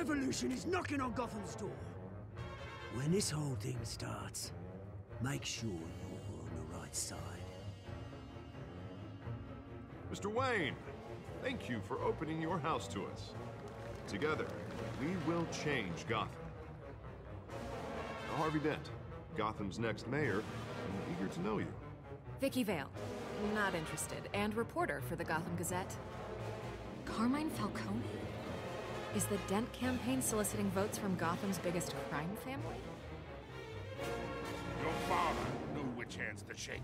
revolution is knocking on Gotham's door. When this whole thing starts, make sure you're on the right side. Mr. Wayne, thank you for opening your house to us. Together, we will change Gotham. Harvey Dent, Gotham's next mayor, and eager to know you. Vicky Vale, not interested, and reporter for the Gotham Gazette. Carmine Falcone? Is the Dent campaign soliciting votes from Gotham's biggest crime family? Your father knew which hands to shake.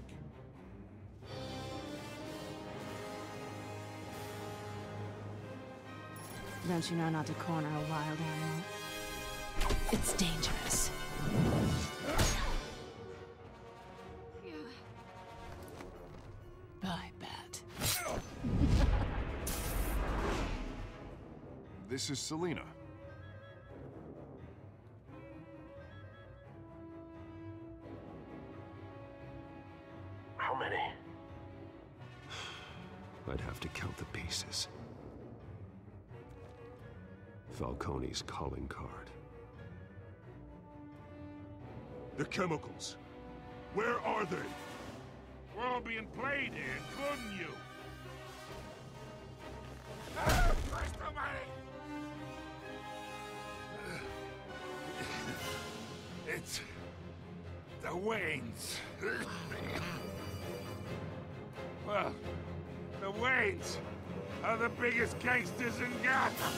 Don't you know not to corner a wild animal? It's dangerous. I bet. This is Selina. How many? I'd have to count the pieces. Falcone's calling card. The chemicals. Where are they? We're all being played here, couldn't you? Ah, Christ almighty! It's... the Waynes. Well, the Waynes are the biggest gangsters in Gotham.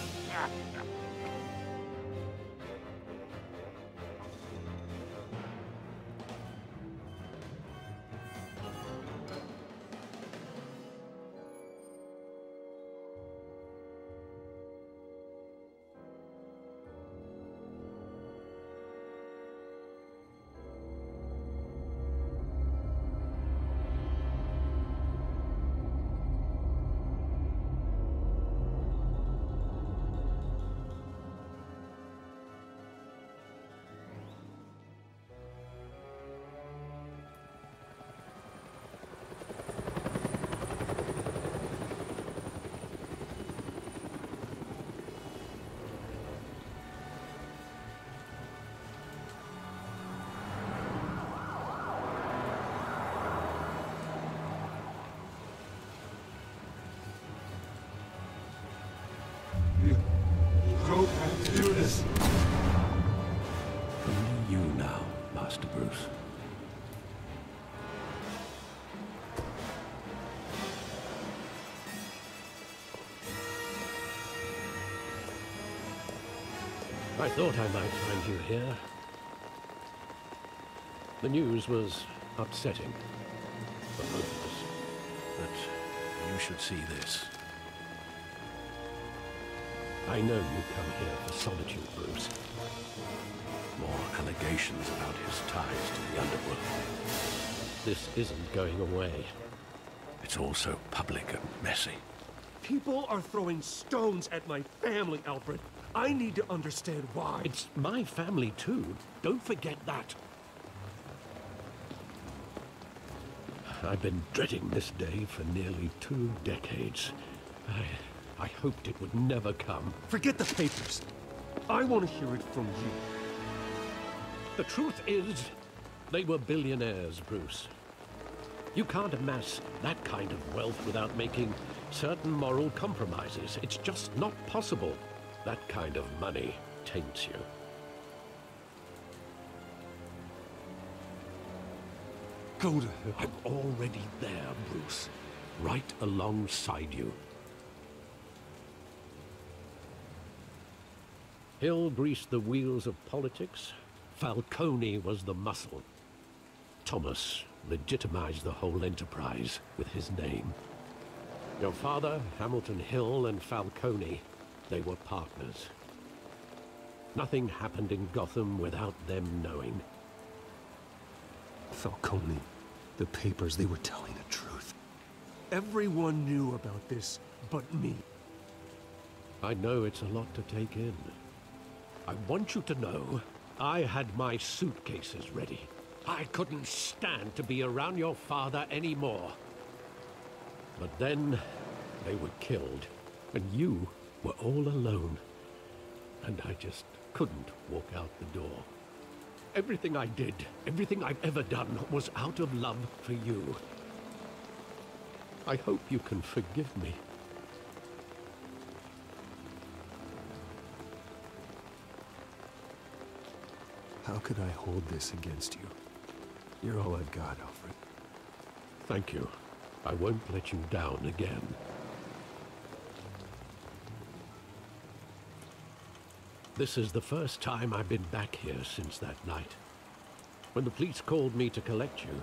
Do this. Only you now, Master Bruce. I thought I might find you here. The news was upsetting for both of us. But you should see this. I know you come here for solitude, Bruce. More allegations about his ties to the underworld. This isn't going away. It's all so public and messy. People are throwing stones at my family, Alfred. I need to understand why. It's my family, too. Don't forget that. I've been dreading this day for nearly 2 decades. I hoped it would never come. Forget the papers. I want to hear it from you. The truth is, they were billionaires, Bruce. You can't amass that kind of wealth without making certain moral compromises. It's just not possible. That kind of money taints you. Go to hell. I'm already there, Bruce. Right alongside you. Hill greased the wheels of politics. Falcone was the muscle. Thomas legitimized the whole enterprise with his name. Your father, Hamilton Hill, and Falcone, they were partners. Nothing happened in Gotham without them knowing. Falcone, the papers, they were telling the truth. Everyone knew about this but me. I know it's a lot to take in. I want you to know, I had my suitcases ready. I couldn't stand to be around your father anymore. But then, they were killed, and you were all alone. and I just couldn't walk out the door. Everything I did, everything I've ever done, was out of love for you. I hope you can forgive me. How could I hold this against you? You're all I've got, Alfred. Thank you. I won't let you down again. This is the first time I've been back here since that night. When the police called me to collect you,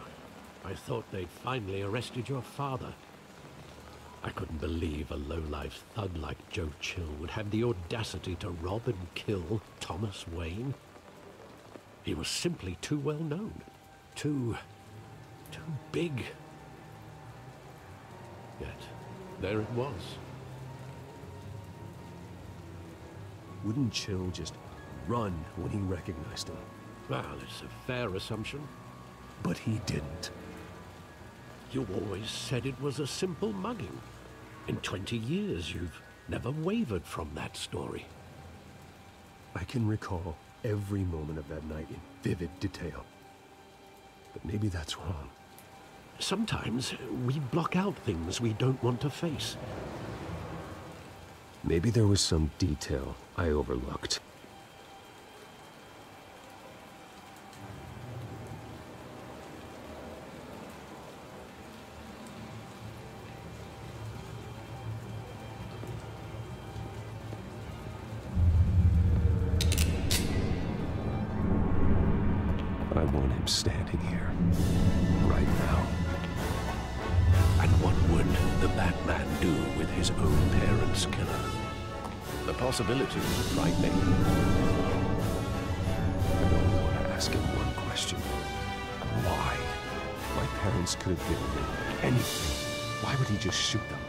I thought they'd finally arrested your father. I couldn't believe a low-life thug like Joe Chill would have the audacity to rob and kill Thomas Wayne. He was simply too well known. Too big. Yet, there it was. Wouldn't Chill just run when he recognized him? Well, it's a fair assumption. But he didn't. You always said it was a simple mugging. In 20 years, you've never wavered from that story. I can recall every moment of that night in vivid detail. But maybe that's wrong. Sometimes we block out things we don't want to face. Maybe there was some detail I overlooked. I want him standing here, right now. And what would the Batman do with his own parents' killer? The possibilities are frightening. I only want to ask him one question. Why? My parents could have given him anything. Why would he just shoot them?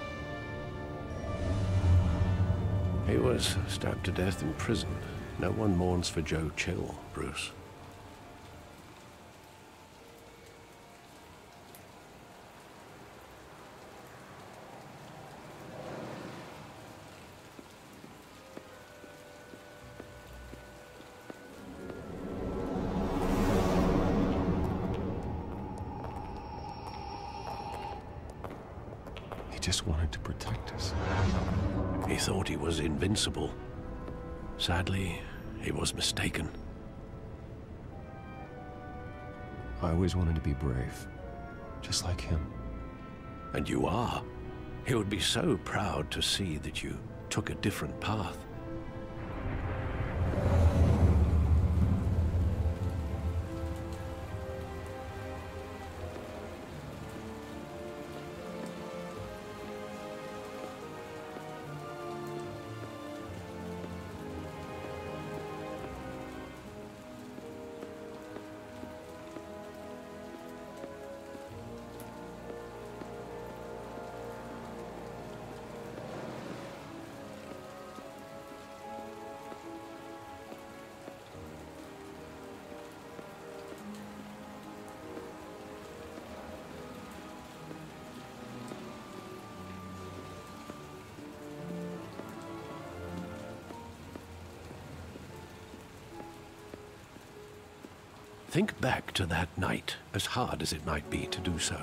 He was stabbed to death in prison. No one mourns for Joe Chill, Bruce. He just wanted to protect us. He thought he was invincible. Sadly, he was mistaken. I always wanted to be brave, just like him. And you are. He would be so proud to see that you took a different path. Think back to that night, as hard as it might be to do so.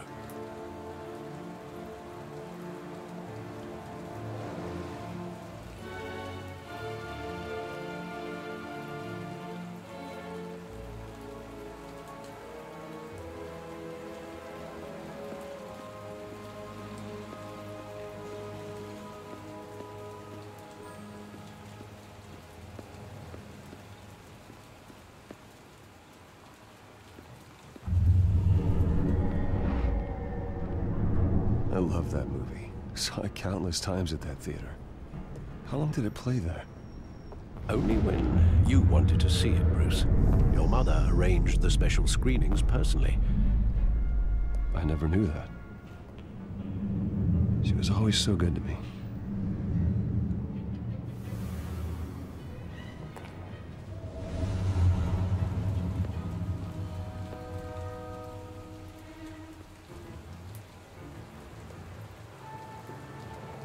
I love that movie. Saw it countless times at that theater. How long did it play there? Only when you wanted to see it, Bruce. Your mother arranged the special screenings personally. I never knew that. She was always so good to me.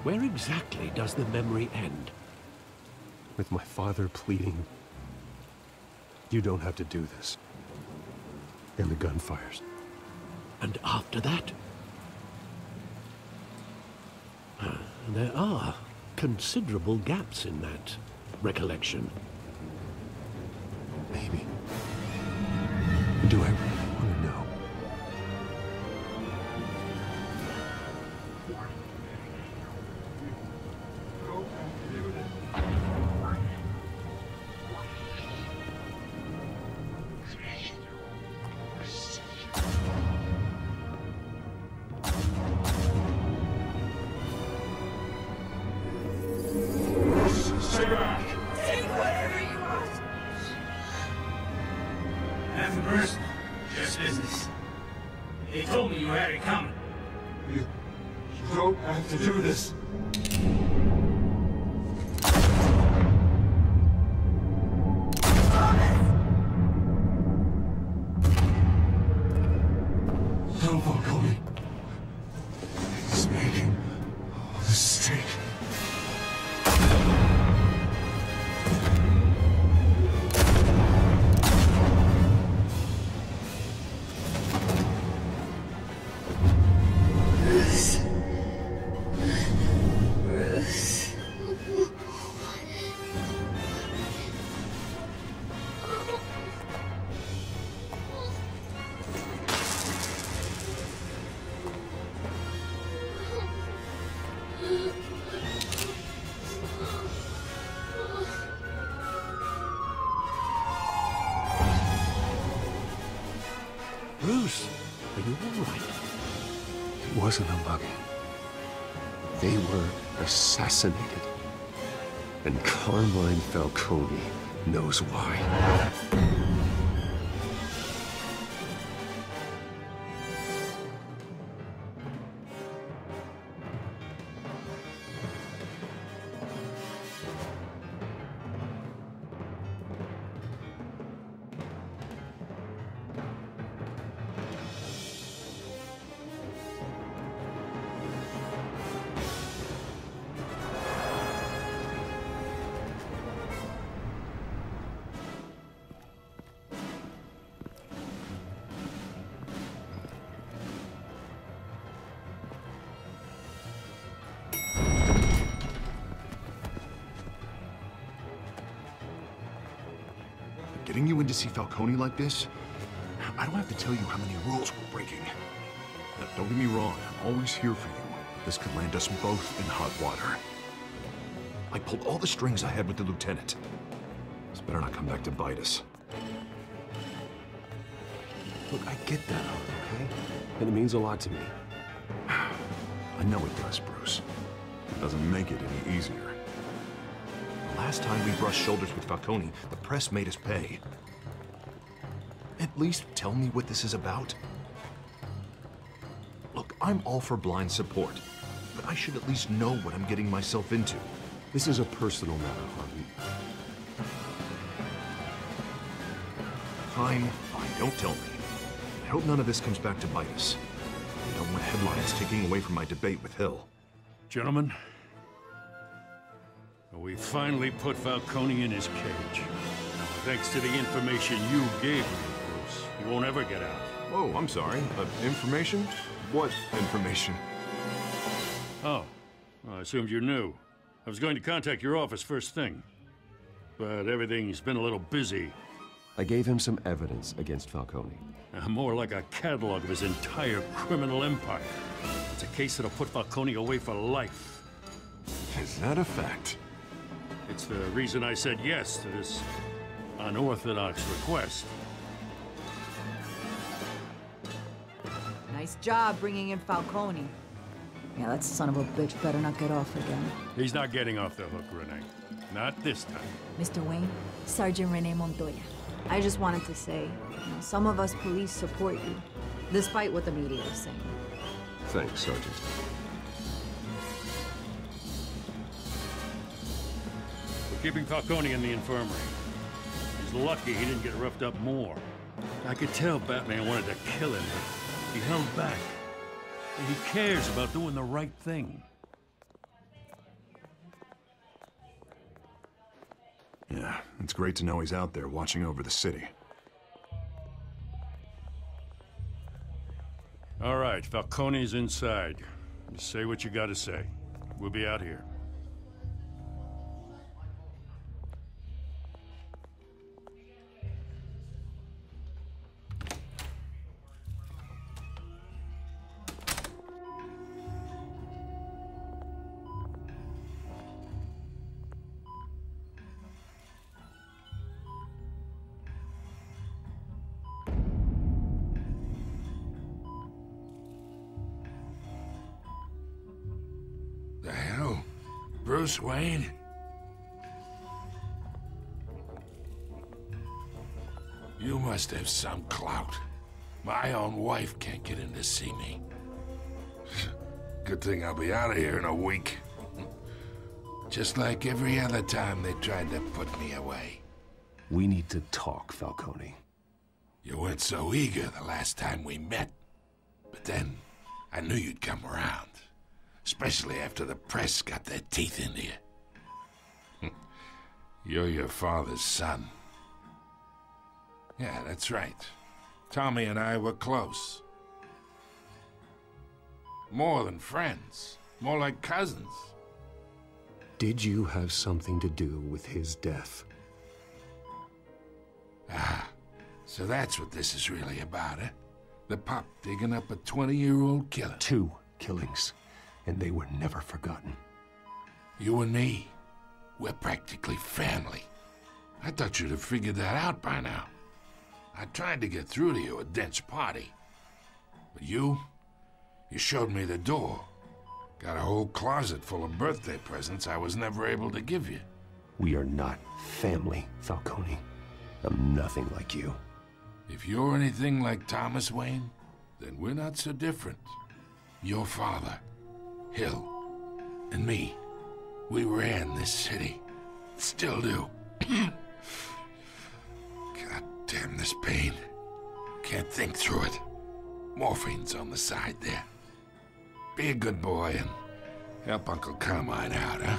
Where exactly does the memory end? with my father pleading, "You don't have to do this." And the gun fires. And after that? There are considerable gaps in that recollection. Maybe. Do I really want to know? Nothing personal, just business. They told me you had it coming. You don't have to do this. Don't follow me. He's making a mistake. Bruce, are you all right? It wasn't a mugging. They were assassinated. And Carmine Falcone knows why. Getting you in to see Falcone like this? I don't have to tell you how many rules we're breaking. Now, don't get me wrong, I'm always here for you. This could land us both in hot water. I pulled all the strings I had with the lieutenant. This better not come back to bite us. Look, I get that, okay? And it means a lot to me. I know it does, Bruce. It doesn't make it any easier. The last time we brushed shoulders with Falcone, the press made us pay. At least tell me what this is about. Look, I'm all for blind support, but I should at least know what I'm getting myself into. This is a personal matter, Harvey. Fine, fine, don't tell me. I hope none of this comes back to bite us. I don't want headlines taking away from my debate with Hill. Gentlemen, we finally put Falcone in his cage. Thanks to the information you gave me, Bruce, he won't ever get out. Oh, I'm sorry. Information? What information? Oh, well, I assumed you knew. I was going to contact your office first thing, but everything's been a little busy. I gave him some evidence against Falcone. More like a catalog of his entire criminal empire. It's a case that'll put Falcone away for life. Is that a fact? It's the reason I said yes to this unorthodox request. Nice job bringing in Falcone. Yeah, that son of a bitch better not get off again. He's not getting off the hook, Renee. Not this time. Mr. Wayne, Sergeant Renee Montoya. I just wanted to say, some of us police support you, despite what the media is saying. Thanks, Sergeant. We're keeping Falcone in the infirmary. He's lucky he didn't get roughed up more. I could tell Batman wanted to kill him. He held back. He cares about doing the right thing. Yeah, it's great to know he's out there watching over the city. All right, Falcone's inside. Just say what you gotta say. We'll be out here. The hell? Bruce Wayne? You must have some clout. My own wife can't get in to see me. Good thing I'll be out of here in a week. Just like every other time they tried to put me away. We need to talk, Falcone. You weren't so eager the last time we met. But then, I knew you'd come around. Especially after the press got their teeth into you. You're your father's son. Yeah, that's right. Tommy and I were close. More than friends. More like cousins. Did you have something to do with his death? Ah, so that's what this is really about, eh? The pop digging up a 20-year-old killer. 2 killings. And they were never forgotten. You and me, we're practically family. I thought you'd have figured that out by now. I tried to get through to you at Dent's party. But you showed me the door. Got a whole closet full of birthday presents I was never able to give you. We are not family, Falcone. I'm nothing like you. If you're anything like Thomas Wayne, then we're not so different. Your father, Hill, and me, we ran this city. Still do. God damn this pain. Can't think through it. Morphine's on the side there. Be a good boy and help Uncle Carmine out, huh?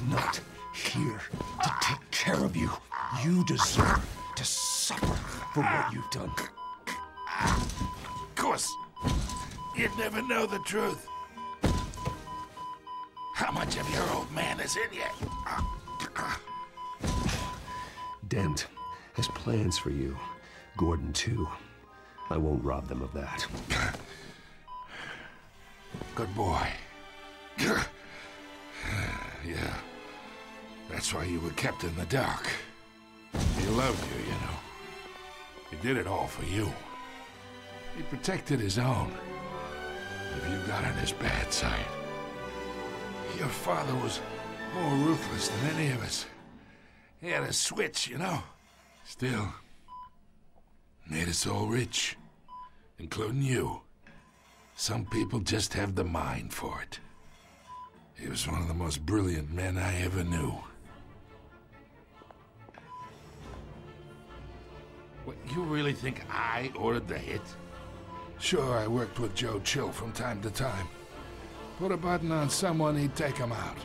Not here to take care of you. You deserve to suffer for what you've done. Of course. You'd never know the truth. How much of your old man is in you? Dent has plans for you. Gordon, too. I won't rob them of that. Good boy. Yeah. That's why you were kept in the dark. He loved you, you know. He did it all for you. He protected his own. If you got on his bad side. Your father was more ruthless than any of us. He had a switch, you know. Still, made us all rich. Including you. Some people just have the mind for it. He was one of the most brilliant men I ever knew. What, you really think I ordered the hit? Sure, I worked with Joe Chill from time to time. Put a button on someone, he'd take him out.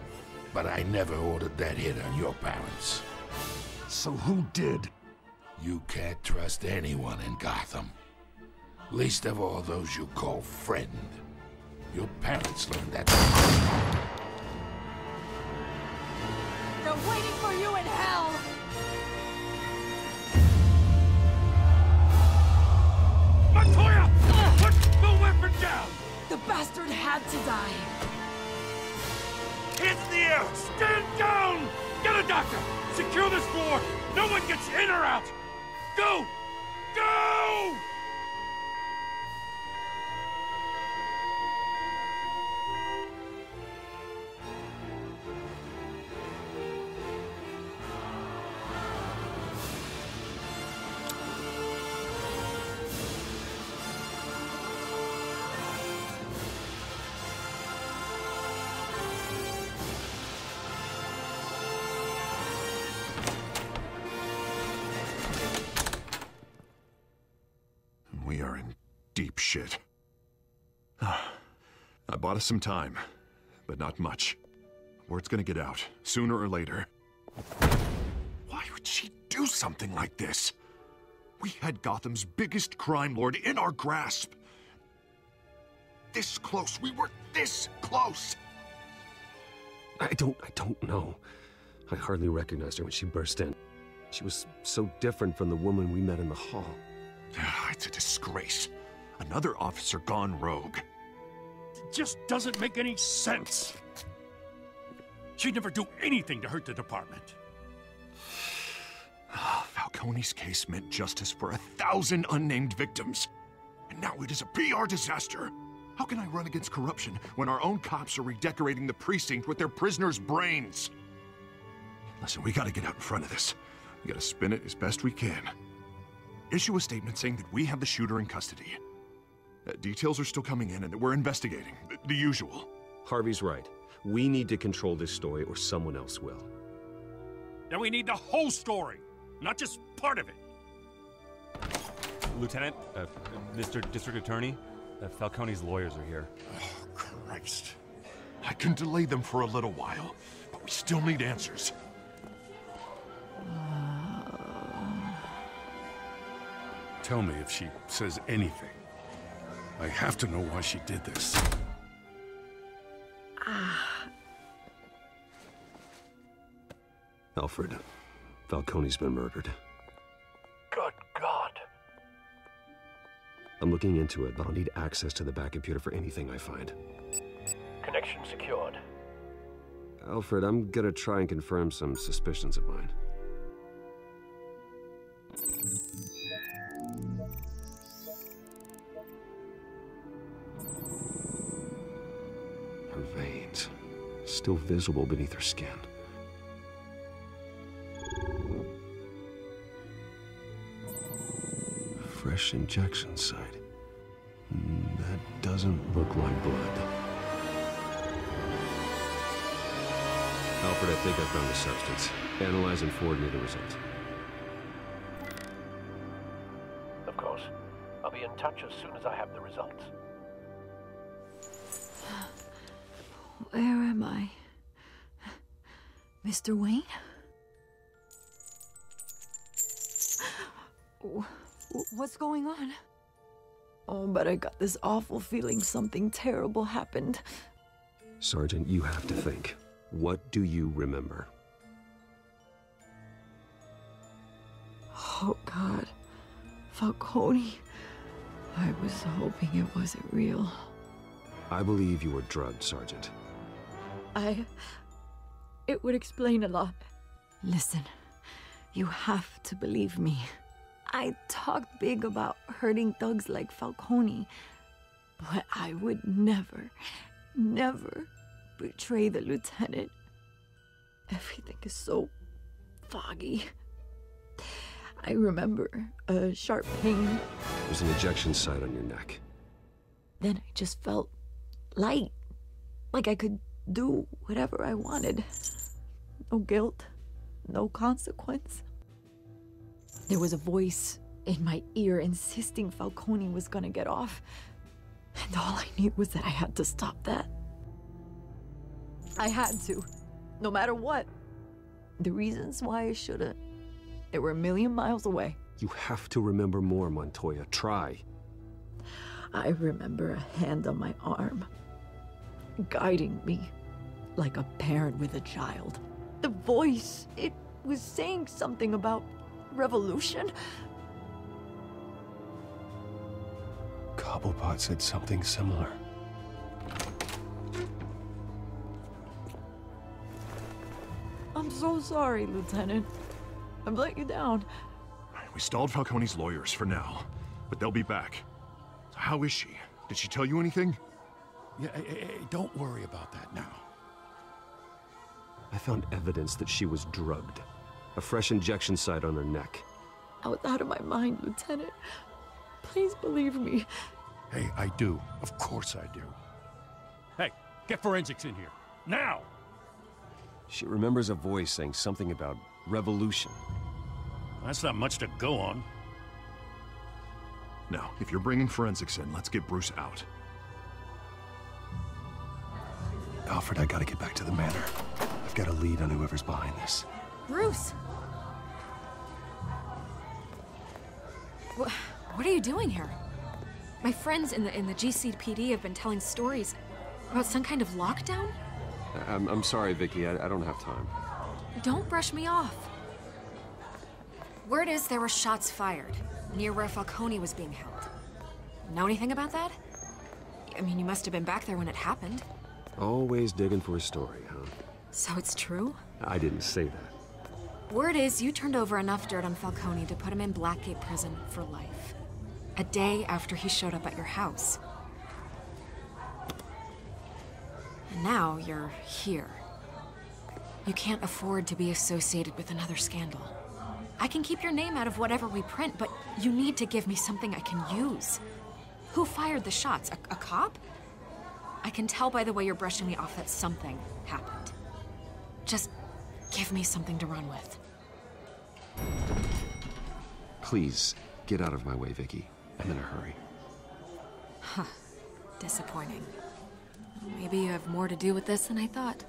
But I never ordered that hit on your parents. So who did? You can't trust anyone in Gotham. Least of all those you call friend. Your parents learned that. They're waiting for you in hell! Montoya! Put the weapon down! The bastard had to die. Hands in the air! Stand down! Get a doctor! Secure this floor! No one gets in or out! Go! Go! We are in deep shit. I bought us some time, but not much. Word's gonna get out, sooner or later. Why would she do something like this? We had Gotham's biggest crime lord in our grasp. This close. We were this close. I don't know. I hardly recognized her when she burst in. She was so different from the woman we met in the hall. It's a disgrace. Another officer gone rogue. It just doesn't make any sense. She'd never do anything to hurt the department. Falcone's case meant justice for 1,000 unnamed victims. And now it is a PR disaster. How can I run against corruption when our own cops are redecorating the precinct with their prisoners' brains? Listen, we gotta get out in front of this. We gotta spin it as best we can. Issue a statement saying that we have the shooter in custody. Details are still coming in and that we're investigating. The usual. Harvey's right. We need to control this story or someone else will. Then we need the whole story, not just part of it. Lieutenant, Mr. District Attorney, Falcone's lawyers are here. Oh, Christ. I can delay them for a little while, but we still need answers. Tell me if she says anything. I have to know why she did this. Alfred, Falcone's been murdered. Good God. I'm looking into it, but I'll need access to the back computer for anything I find. Connection secured. Alfred, I'm gonna try and confirm some suspicions of mine. Her veins, still visible beneath her skin. Fresh injection site. That doesn't look like blood. Alfred, I think I found the substance. Analyze and forward me the result. Of course. I'll be in touch as soon as I have the results. Where am I? Mr. Wayne? What's going on? Oh, but I got this awful feeling something terrible happened. Sergeant, you have to think. What do you remember? Oh, God. Falcone. I was hoping it wasn't real. I believe you were drugged, Sergeant. It would explain a lot. Listen, you have to believe me. I talked big about hurting thugs like Falcone, but I would never, never betray the lieutenant. Everything is so foggy. I remember a sharp pain. There's an ejection site on your neck. Then I just felt light, like I could do whatever I wanted. No guilt, no consequence. There was a voice in my ear insisting Falcone was gonna get off. And all I knew was that I had to stop that. I had to, no matter what. The reasons why I shouldn't, they were a million miles away. You have to remember more, Montoya. Try. I remember a hand on my arm, guiding me like a parent with a child. The voice, it was saying something about revolution. Cobblepot said something similar. I'm so sorry, Lieutenant. I've let you down. We stalled Falcone's lawyers for now, but they'll be back. So how is she? Did she tell you anything? Yeah, hey, don't worry about that now. I found evidence that she was drugged. A fresh injection site on her neck. I was out of my mind, Lieutenant. Please believe me. Hey, I do. Of course I do. Hey, get forensics in here. Now! She remembers a voice saying something about revolution. That's not much to go on. Now, if you're bringing forensics in, let's get Bruce out. Alfred, I gotta get back to the manor. I've got a lead on whoever's behind this. Bruce! What are you doing here? My friends in the GCPD have been telling stories about some kind of lockdown? I'm sorry, Vicky. I don't have time. Don't brush me off. Word is there were shots fired near where Falcone was being held. Know anything about that? I mean, you must have been back there when it happened. Always digging for a story, huh? So it's true? I didn't say that. Word is you turned over enough dirt on Falcone to put him in Blackgate Prison for life. A day after he showed up at your house. And now you're here. You can't afford to be associated with another scandal. I can keep your name out of whatever we print, but you need to give me something I can use. Who fired the shots? A cop? I can tell by the way you're brushing me off that something happened. Just give me something to run with. Please, get out of my way, Vicky. I'm in a hurry. Huh. Disappointing. Maybe you have more to do with this than I thought.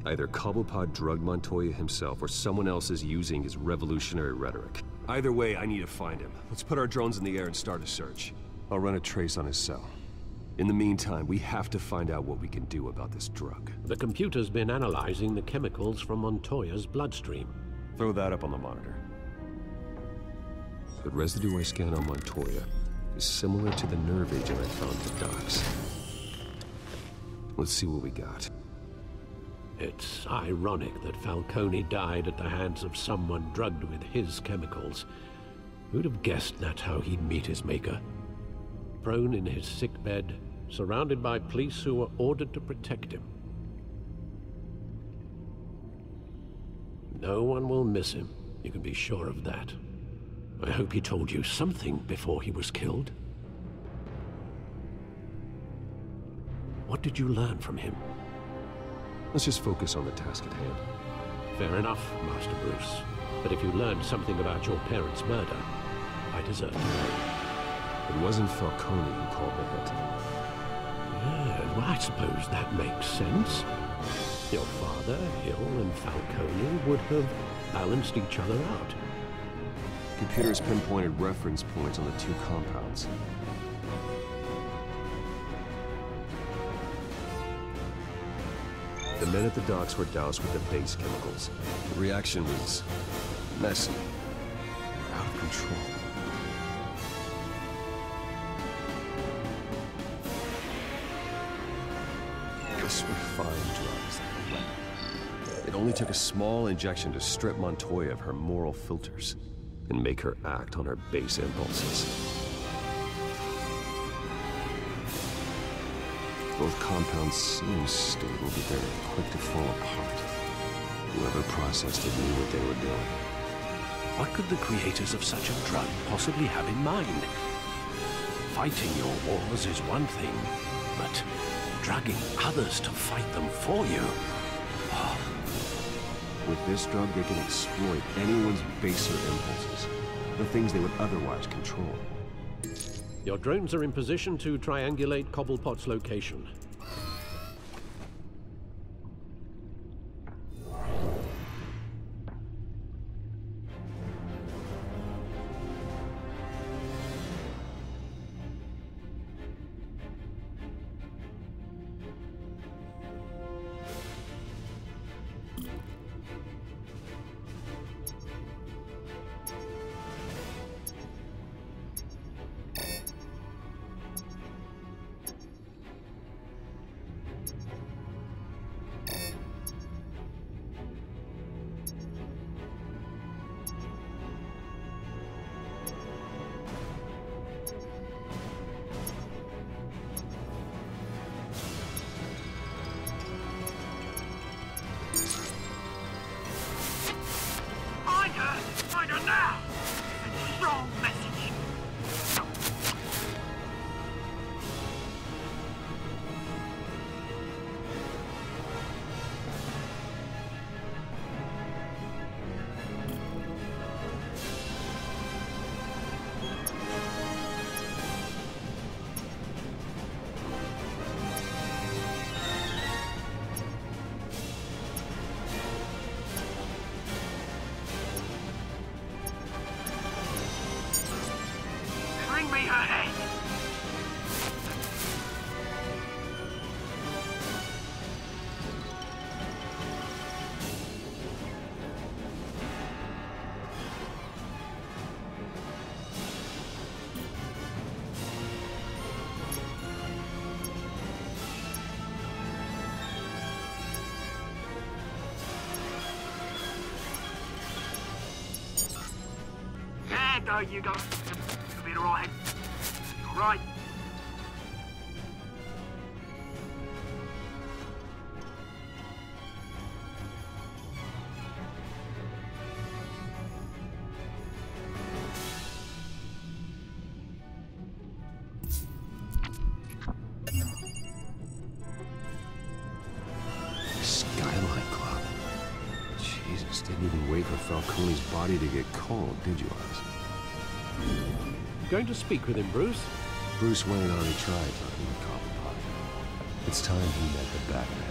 Either Cobblepot drugged Montoya himself, or someone else is using his revolutionary rhetoric. Either way, I need to find him. Let's put our drones in the air and start a search. I'll run a trace on his cell. In the meantime, we have to find out what we can do about this drug. The computer's been analyzing the chemicals from Montoya's bloodstream. Throw that up on the monitor. The residue I scanned on Montoya is similar to the nerve agent I found at the docks. Let's see what we got. It's ironic that Falcone died at the hands of someone drugged with his chemicals. Who'd have guessed that's how he'd meet his maker? Prone in his sickbed, surrounded by police who were ordered to protect him. No one will miss him, you can be sure of that. I hope he told you something before he was killed. What did you learn from him? Let's just focus on the task at hand. Fair enough, Master Bruce. But if you learned something about your parents' murder, I deserve to know. It wasn't Falcone who called the hit. Yeah, well, I suppose that makes sense. Your father, Hill, and Falcone would have balanced each other out. Computers pinpointed reference points on the two compounds. The men at the docks were doused with the base chemicals. The reaction was messy, out of control. This were fine drugs. It only took a small injection to strip Montoya of her moral filters and make her act on her base impulses. Both compounds seem stable, but they're quick to fall apart. Whoever processed it knew what they were doing. What could the creators of such a drug possibly have in mind? Fighting your wars is one thing, but drugging others to fight them for you? Oh. With this drug, they can exploit anyone's baser impulses, the things they would otherwise control. Your drones are in position to triangulate Cobblepot's location. me her head! There you go. You'll be alright. You're right. Skyline Club. Jesus, didn't even wait for Falcone's body to get cold, did you, Oz? Going to speak with him, Bruce? Bruce Wayne already tried talking to Cobblepot. It's time he met the Batman.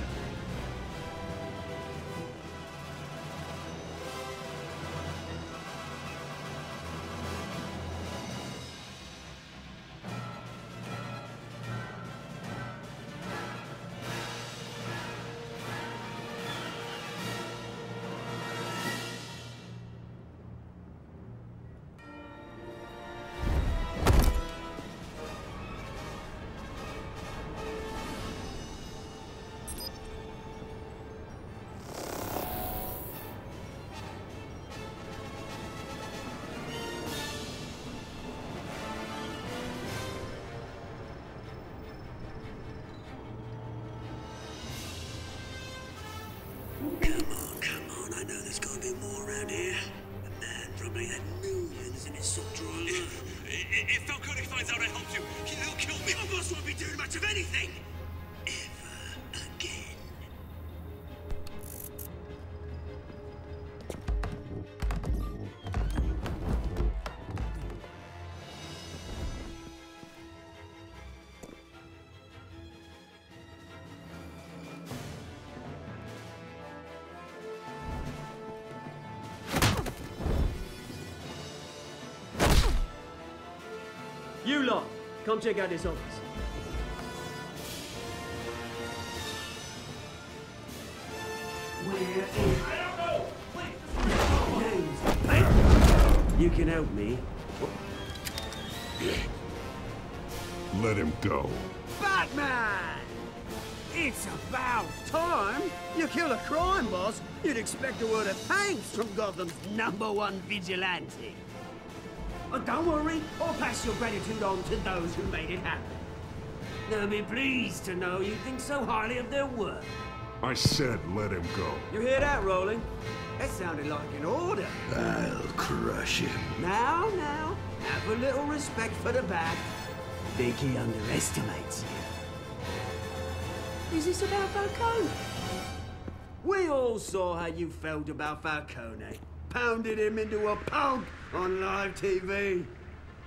Come on, I know there's gotta be more around here. The man probably had millions in his soft drawer alone. If Falcone finds out I helped you, he'll kill me. My boss won't be doing much of anything. Ever again. You lot, come check out this office. Where is... I don't know! Please! You can help me. Let him go. Batman! It's about time! You kill a crime boss, you'd expect a word of thanks from Gotham's #1 vigilante. But don't worry, I'll pass your gratitude on to those who made it happen. They'll be pleased to know you think so highly of their work. I said let him go. You hear that, Rolling? That sounded like an order. I'll crush him. Now, have a little respect for the Bat. Think he underestimates you. Is this about Falcone? We all saw how you felt about Falcone. Pounded him into a pulp on live TV.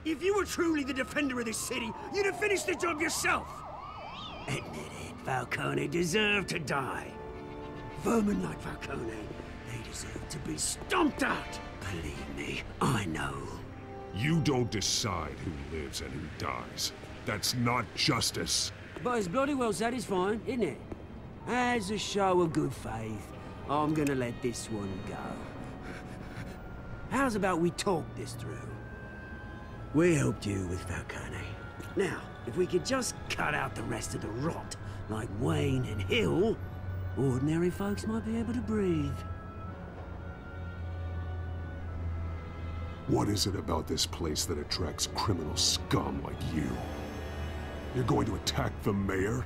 If you were truly the defender of this city, you'd have finished the job yourself. Admit it, Falcone deserved to die. Vermin like Falcone, they deserve to be stomped out. Believe me, I know. You don't decide who lives and who dies. That's not justice. But it's bloody well satisfying, isn't it? As a show of good faith, I'm gonna let this one go. How's about we talk this through? We helped you with Falcone. Now, if we could just cut out the rest of the rot, like Wayne and Hill, ordinary folks might be able to breathe. What is it about this place that attracts criminal scum like you? You're going to attack the mayor?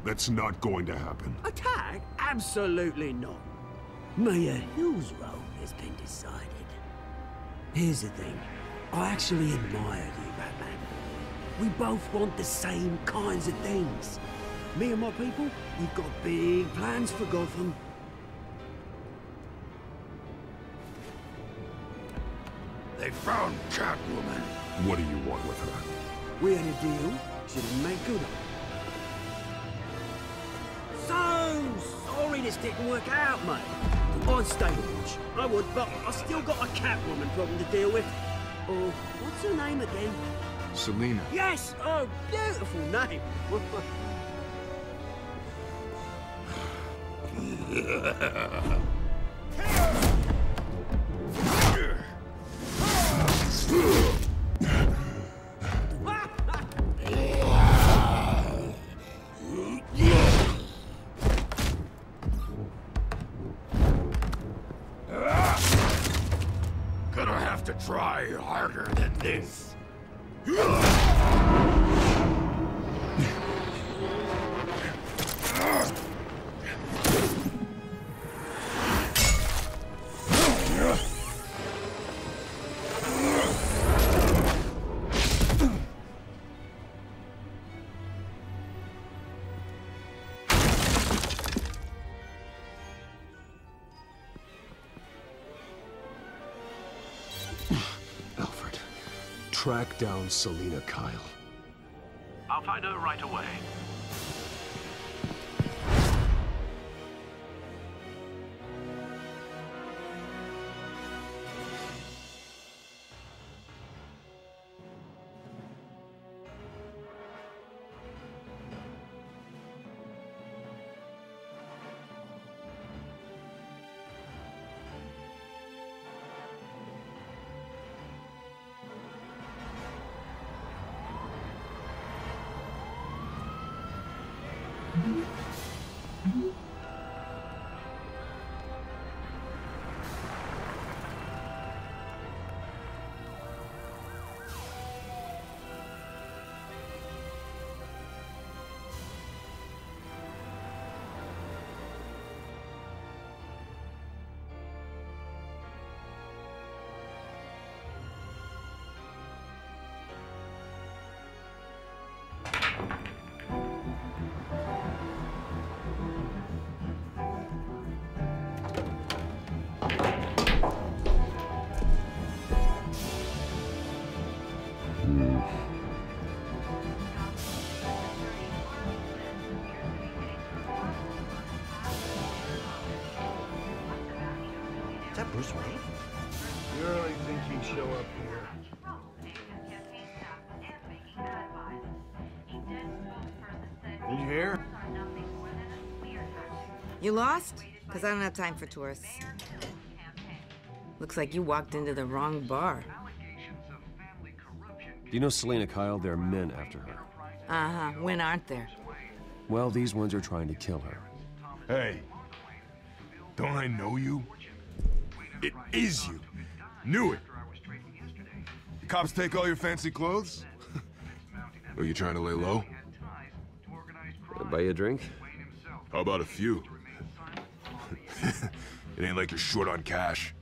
That's not going to happen. Attack? Absolutely not. Mayor Hill's role has been decided. Here's the thing. I actually admire you, Batman. We both want the same kinds of things. Me and my people, we've got big plans for Gotham. They found Catwoman. What do you want with her? We had a deal. She didn't make good on it. So sorry this didn't work out, mate. I'd stay to watch. I would, but I still got a Catwoman problem to deal with. Or, what's her name again? Selina. Yes! Oh, beautiful name. Gonna have to try harder than this. Track down Selina Kyle. I'll find her right away. Is that Bruce Wayne? You really think he'd show up here? Did you hear? You lost? Because I don't have time for tourists. Looks like you walked into the wrong bar. Do you know Selina Kyle? There are men after her. Uh-huh. When aren't there? Well, these ones are trying to kill her. Hey, don't I know you? It is you. Knew it. The cops take all your fancy clothes? Are you trying to lay low? Buy you a drink? How about a few? It ain't like you're short on cash.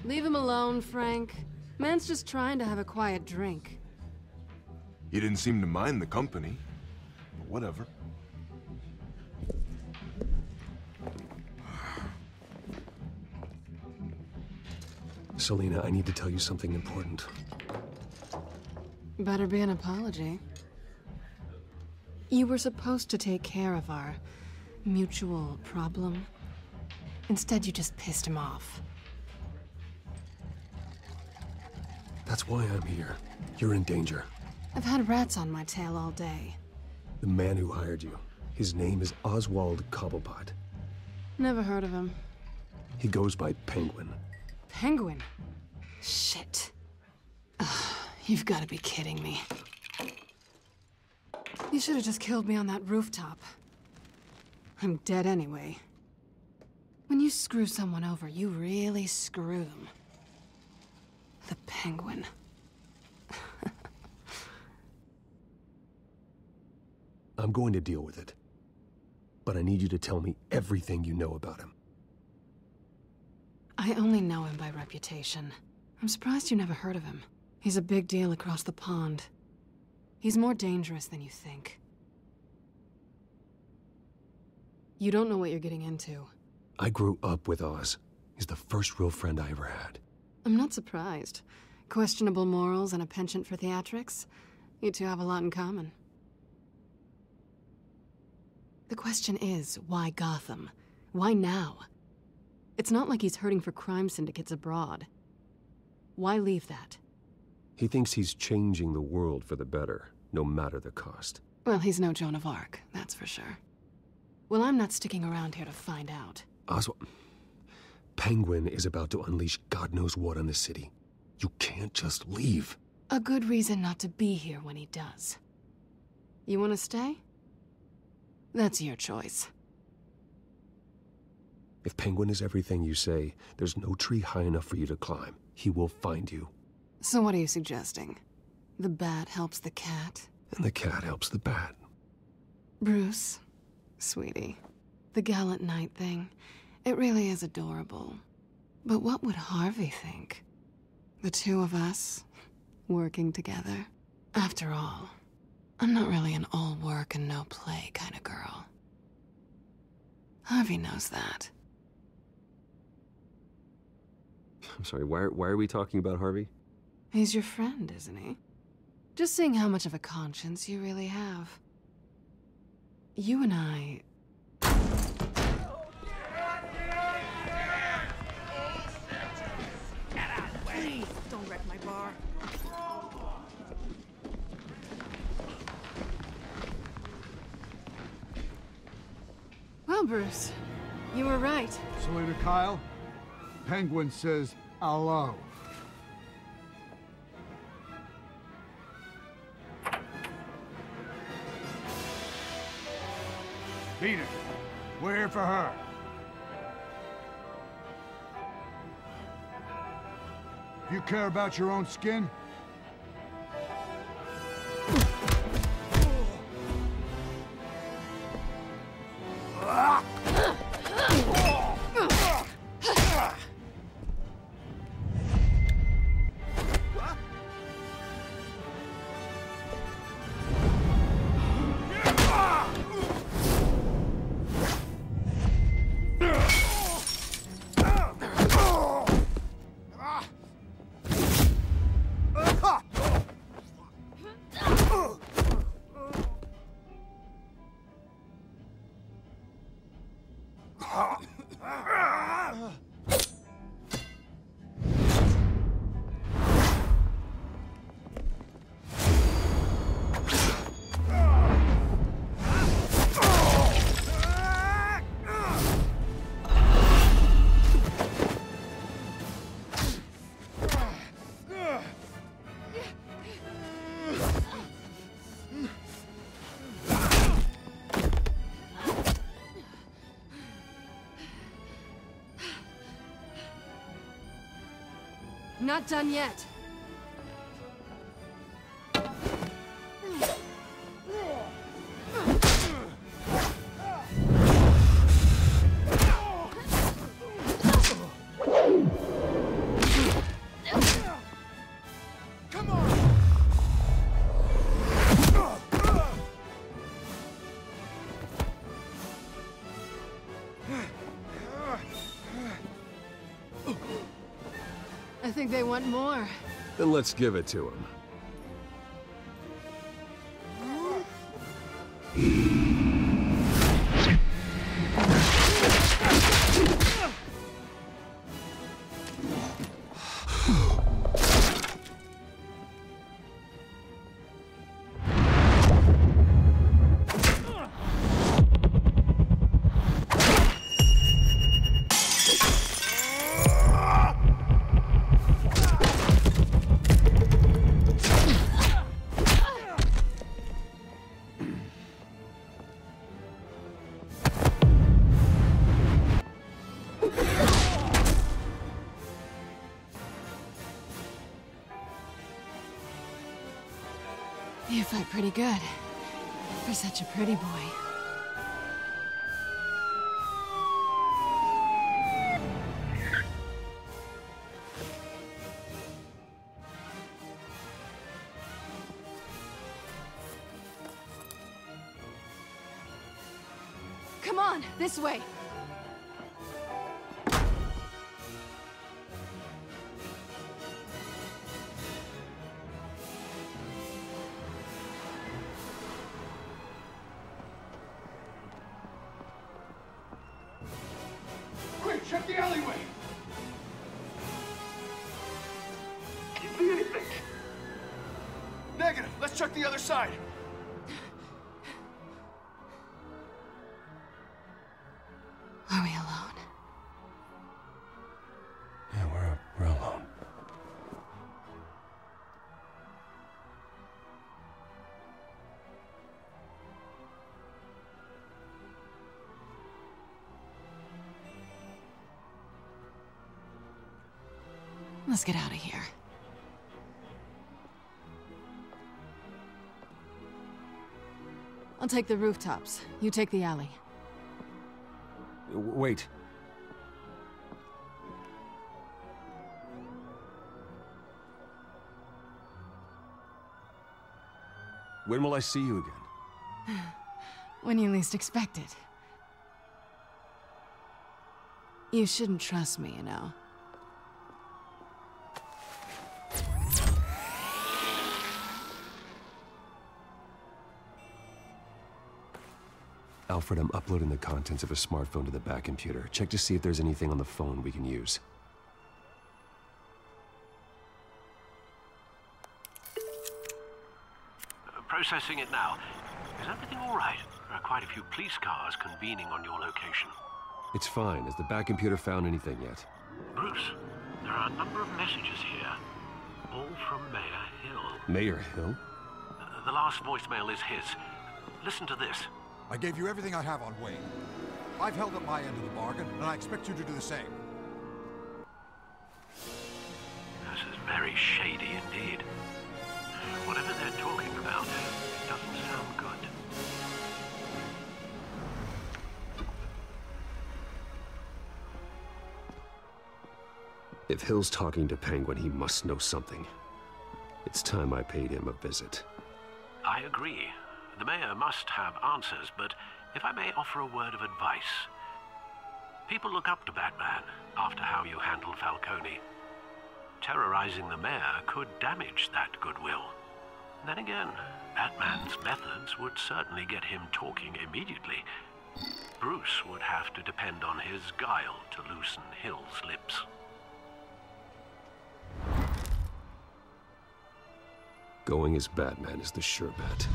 Leave him alone, Frank. Man's just trying to have a quiet drink. You didn't seem to mind the company. But whatever. Selina, I need to tell you something important. Better be an apology. You were supposed to take care of our mutual problem. Instead, you just pissed him off. That's why I'm here. You're in danger. I've had rats on my tail all day. The man who hired you, his name is Oswald Cobblepot. Never heard of him. He goes by Penguin. Penguin? Shit. Ugh, you've got to be kidding me. You should have just killed me on that rooftop. I'm dead anyway. When you screw someone over, you really screw them. The Penguin. I'm going to deal with it. But I need you to tell me everything you know about him. I only know him by reputation. I'm surprised you never heard of him. He's a big deal across the pond. He's more dangerous than you think. You don't know what you're getting into. I grew up with Oz. He's the first real friend I ever had. I'm not surprised. Questionable morals and a penchant for theatrics. You two have a lot in common. The question is, why Gotham? Why now? It's not like he's hurting for crime syndicates abroad. Why leave that? He thinks he's changing the world for the better, no matter the cost. Well, he's no Joan of Arc, that's for sure. Well, I'm not sticking around here to find out. Oswald, Penguin is about to unleash God knows what on the city. You can't just leave. A good reason not to be here when he does. You want to stay? That's your choice. If Penguin is everything you say, there's no tree high enough for you to climb. He will find you. So what are you suggesting? The bat helps the cat? And the cat helps the bat. Bruce, sweetie, the gallant knight thing, it really is adorable. But what would Harvey think? The two of us, working together? After all, I'm not really an all work and no play kind of girl. Harvey knows that. I'm sorry, why are we talking about Harvey? He's your friend, isn't he? Just seeing how much of a conscience you really have. You and I... Please, don't wreck my bar. Well, Bruce, you were right. Slater Kyle, Penguin says hello. Beat it. We're here for her. If you care about your own skin, Not done yet. I think they want more. Then let's give it to him. You fight pretty good. For such a pretty boy. Come on, this way. Check the alleyway! You see anything? Let's check the other side. Are we alone? Yeah, we're alone. Let's get out of here. I'll take the rooftops. You take the alley. Wait. When will I see you again? When you least expect it. You shouldn't trust me, you know. Alfred, I'm uploading the contents of a smartphone to the back computer. Check to see if there's anything on the phone we can use. Processing it now. Is everything all right? There are quite a few police cars convening on your location. It's fine. Has the back computer found anything yet? Bruce, there are a number of messages here. All from Mayor Hill. Mayor Hill? The last voicemail is his. Listen to this. I gave you everything I have on Wayne. I've held up my end of the bargain, and I expect you to do the same. This is very shady indeed. Whatever they're talking about, it doesn't sound good. If Hill's talking to Penguin, he must know something. It's time I paid him a visit. I agree. The mayor must have answers, but if I may offer a word of advice. People look up to Batman after how you handled Falcone. Terrorizing the mayor could damage that goodwill. Then again, Batman's methods would certainly get him talking immediately. Bruce would have to depend on his guile to loosen Hill's lips. Going as Batman is the sure bet.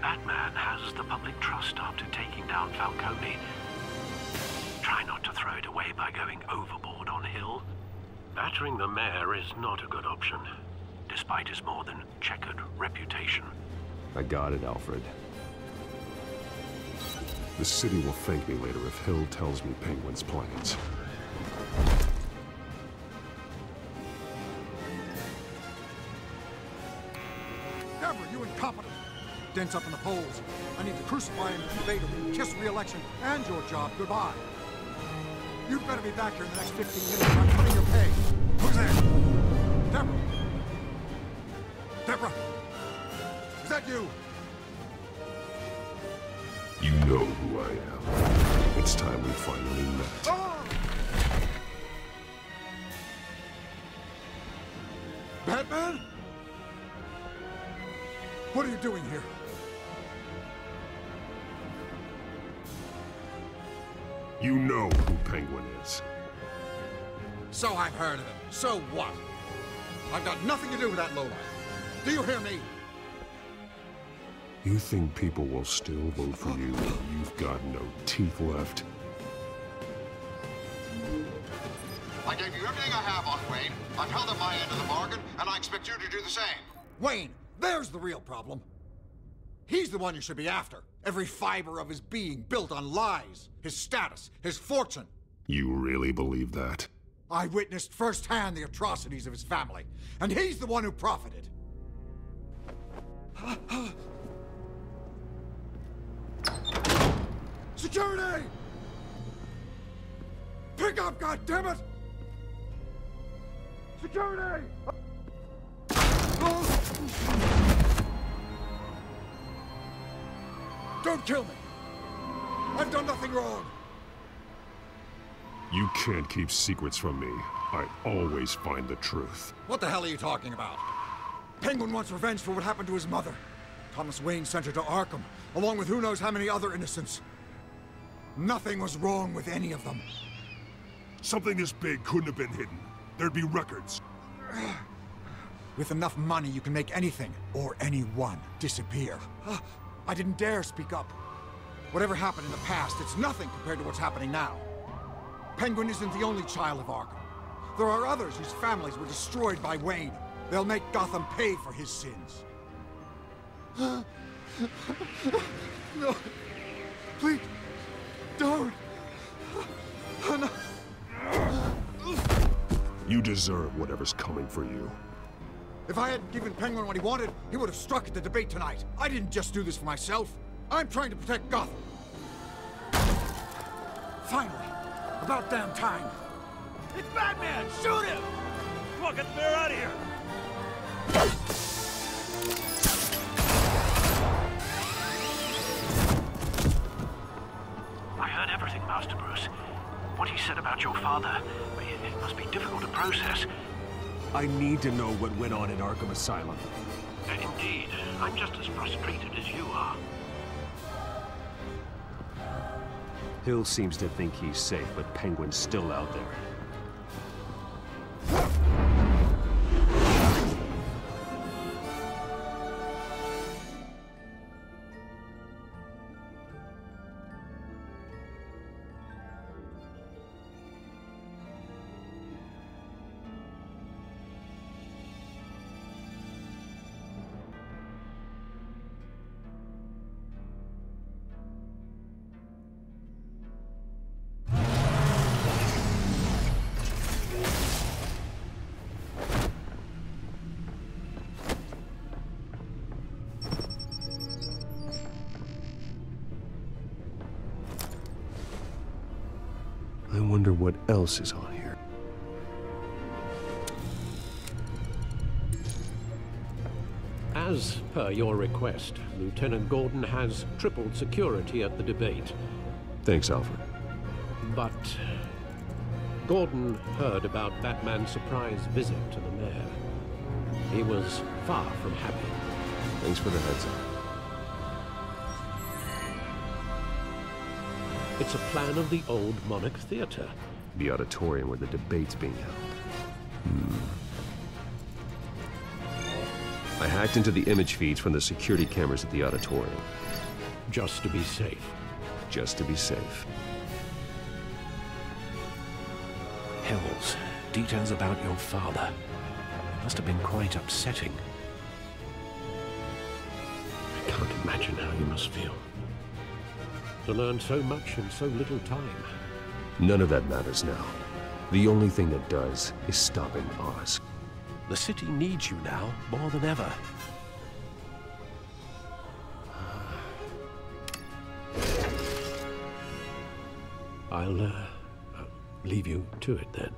Batman has the public trust after taking down Falcone. Try not to throw it away by going overboard on Hill. Battering the mayor is not a good option, despite his more than checkered reputation. I got it, Alfred. The city will thank me later if Hill tells me Penguin's plans. Deborah, you incompetent! Dents up in the polls. I need to crucify him later, kiss re-election, and your job goodbye. You'd better be back here in the next 15 minutes. I'm cutting your pay. Who's there? Deborah! Deborah! Is that you? You know who I am. It's time we finally met. Ah! Batman? What are you doing here? You know who Penguin is. So I've heard of him. So what? I've got nothing to do with that lowlife. Do you hear me? You think people will still vote for you when you've got no teeth left? I gave you everything I have on Wayne. I've held up my end of the bargain, and I expect you to do the same. Wayne, there's the real problem. He's the one you should be after. Every fiber of his being built on lies. His status, his fortune. You really believe that? I witnessed firsthand the atrocities of his family, and he's the one who profited. Security! Pick up, goddammit! Security! Don't kill me! I've done nothing wrong! You can't keep secrets from me. I always find the truth. What the hell are you talking about? Penguin wants revenge for what happened to his mother. Thomas Wayne sent her to Arkham, along with who knows how many other innocents. Nothing was wrong with any of them. Something this big couldn't have been hidden. There'd be records. With enough money, you can make anything, or anyone, disappear. I didn't dare speak up. Whatever happened in the past, it's nothing compared to what's happening now. Penguin isn't the only child of Arkham. There are others whose families were destroyed by Wayne. They'll make Gotham pay for his sins. No. Please. Don't. No. You deserve whatever's coming for you. If I hadn't given Penguin what he wanted, he would have struck at the debate tonight. I didn't just do this for myself. I'm trying to protect Gotham. Finally. About damn time. It's Batman! Shoot him! Come on, get the bear out of here! I heard everything, Master Bruce. What he said about your father, it must be difficult to process. I need to know what went on in Arkham Asylum. Indeed. I'm just as frustrated as you are. Hill seems to think he's safe, but Penguin's still out there. I wonder what else is on here. As per your request, Lieutenant Gordon has tripled security at the debate. Thanks, Alfred. But Gordon heard about Batman's surprise visit to the mayor. He was far from happy. Thanks for the heads up. It's a plan of the old Monarch Theater. The auditorium where the debate's being held. I hacked into the image feeds from the security cameras at the auditorium. Just to be safe. Just to be safe. Hells, details about your father. It must have been quite upsetting. I can't imagine how you must feel. To learn so much in so little time. None of that matters now. The only thing that does is stopping Oz. The city needs you now more than ever. I'll leave you to it then.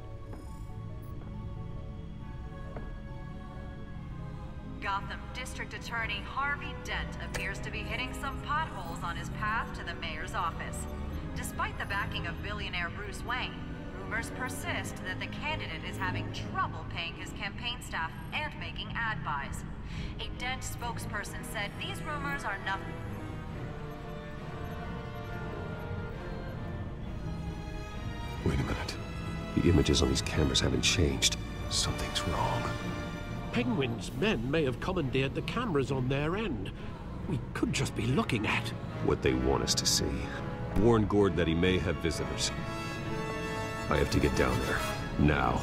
Gotham District Attorney Harvey Dent appears to be hitting some potholes on his path to the mayor's office. Despite the backing of billionaire Bruce Wayne, rumors persist that the candidate is having trouble paying his campaign staff and making ad buys. A Dent spokesperson said these rumors are nothing. Wait a minute. The images on these cameras haven't changed. Something's wrong. Penguin's men may have commandeered the cameras on their end. We could just be looking at what they want us to see. Warn Gordon that he may have visitors. I have to get down there. Now.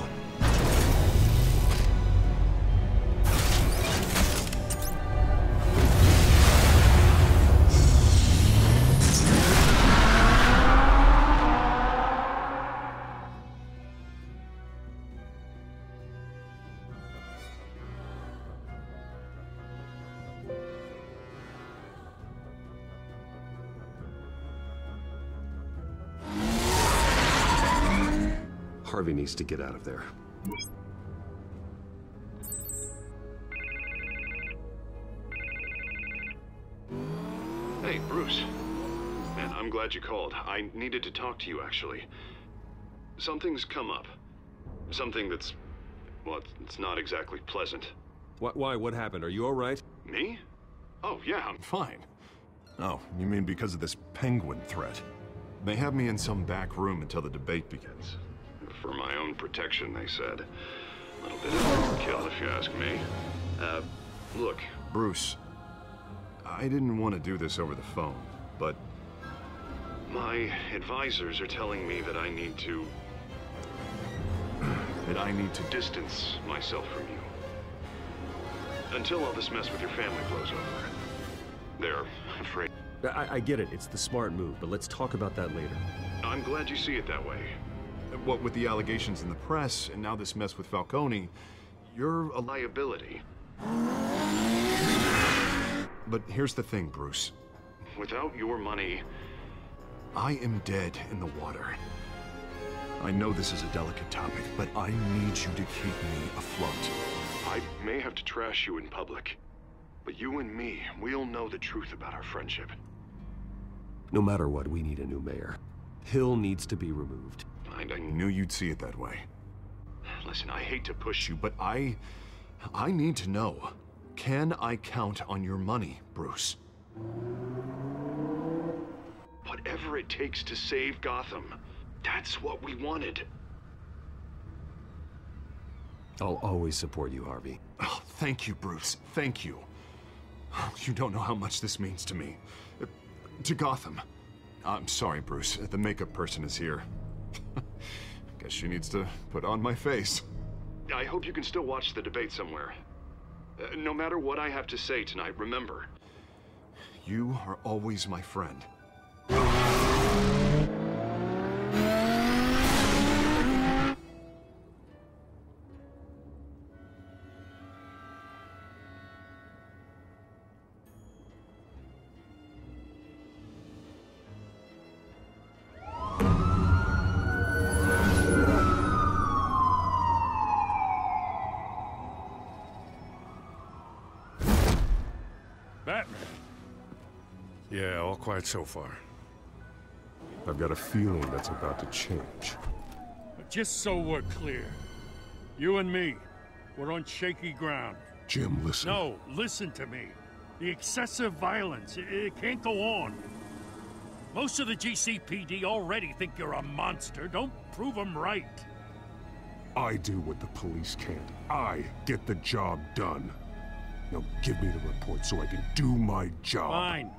Harvey needs to get out of there. Hey, Bruce. Man, I'm glad you called. I needed to talk to you, actually. Something's come up. Something that's... well, it's not exactly pleasant. Why? What happened? Are you all right? Me? Oh, yeah, I'm fine. Oh, you mean because of this penguin threat? They have me in some back room until the debate begins. For my own protection, they said. A little bit of overkill, if you ask me. Look, Bruce, I didn't want to do this over the phone, but my advisors are telling me that I need to distance myself from you. Until all this mess with your family blows over. They're afraid. I get it. It's the smart move, but let's talk about that later. I'm glad you see it that way. What with the allegations in the press, and now this mess with Falcone, you're a liability. But here's the thing, Bruce. Without your money, I am dead in the water. I know this is a delicate topic, but I need you to keep me afloat. I may have to trash you in public, but you and me, we'll know the truth about our friendship. No matter what, we need a new mayor. Hill needs to be removed. I knew you'd see it that way. Listen, I hate to push you, but I need to know. Can I count on your money, Bruce? Whatever it takes to save Gotham. That's what we wanted. I'll always support you, Harvey. Oh, thank you, Bruce. Thank you. You don't know how much this means to me. To Gotham. I'm sorry, Bruce. The makeup person is here. Guess she needs to put on my face. I hope you can still watch the debate somewhere. No matter what I have to say tonight, remember, you are always my friend. Batman? Yeah, all quiet so far. I've got a feeling that's about to change. But just so we're clear, you and me, we're on shaky ground. Jim, listen. No, listen to me. The excessive violence, it can't go on. Most of the GCPD already think you're a monster. Don't prove them right. I do what the police can't. I get the job done. Now give me the report so I can do my job. Fine.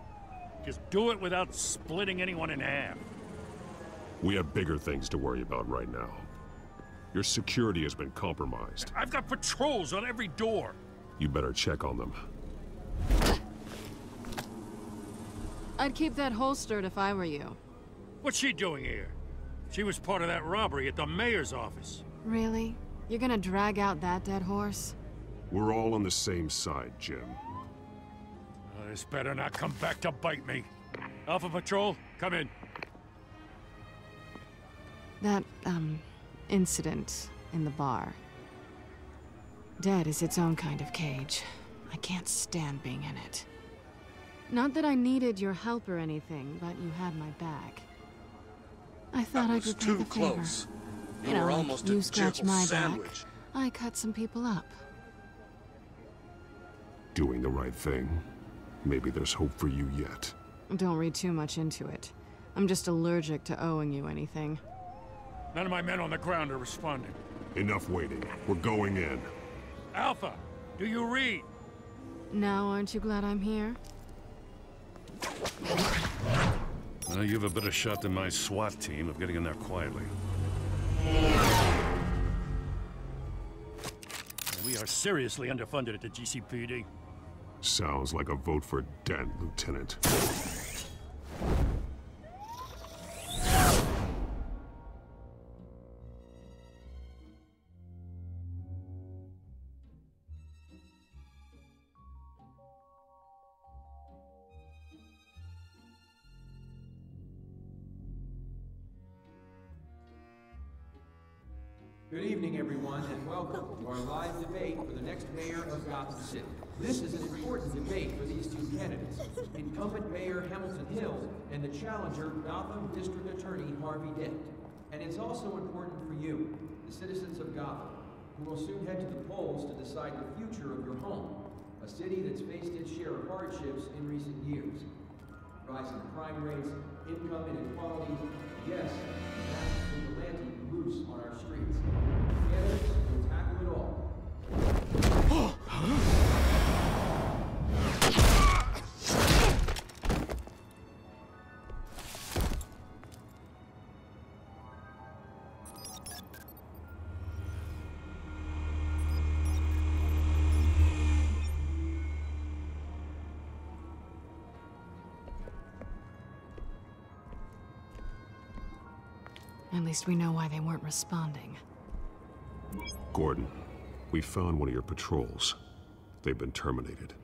Just do it without splitting anyone in half. We have bigger things to worry about right now. Your security has been compromised. I've got patrols on every door. You better check on them. I'd keep that holstered if I were you. What's she doing here? She was part of that robbery at the mayor's office. Really? You're gonna drag out that dead horse? We're all on the same side, Jim. This better not come back to bite me. Alpha Patrol, come in. That, incident in the bar. Dead is its own kind of cage. I can't stand being in it. Not that I needed your help or anything, but you had my back. I thought I could pay the favor. You know, like you scratch my back, I cut some people up. Doing the right thing. Maybe there's hope for you yet. Don't read too much into it. I'm just allergic to owing you anything. None of my men on the ground are responding. Enough waiting. We're going in. Alpha, do you read? Now aren't you glad I'm here? Well, you have a better shot than my SWAT team of getting in there quietly. We are seriously underfunded at the GCPD. Sounds like a vote for Dent, Lieutenant. Good evening, everyone, and welcome to our live debate for the next mayor of Gotham City. This is an important debate for these two candidates, incumbent Mayor Hamilton Hill and the challenger Gotham District Attorney Harvey Dent. And it's also important for you, the citizens of Gotham, who will soon head to the polls to decide the future of your home, a city that's faced its share of hardships in recent years. Rising crime rates, income inequality, yes, mass vigilante loose on our streets. Together, we'll tackle it all. At least we know why they weren't responding. Gordon, we found one of your patrols. They've been terminated.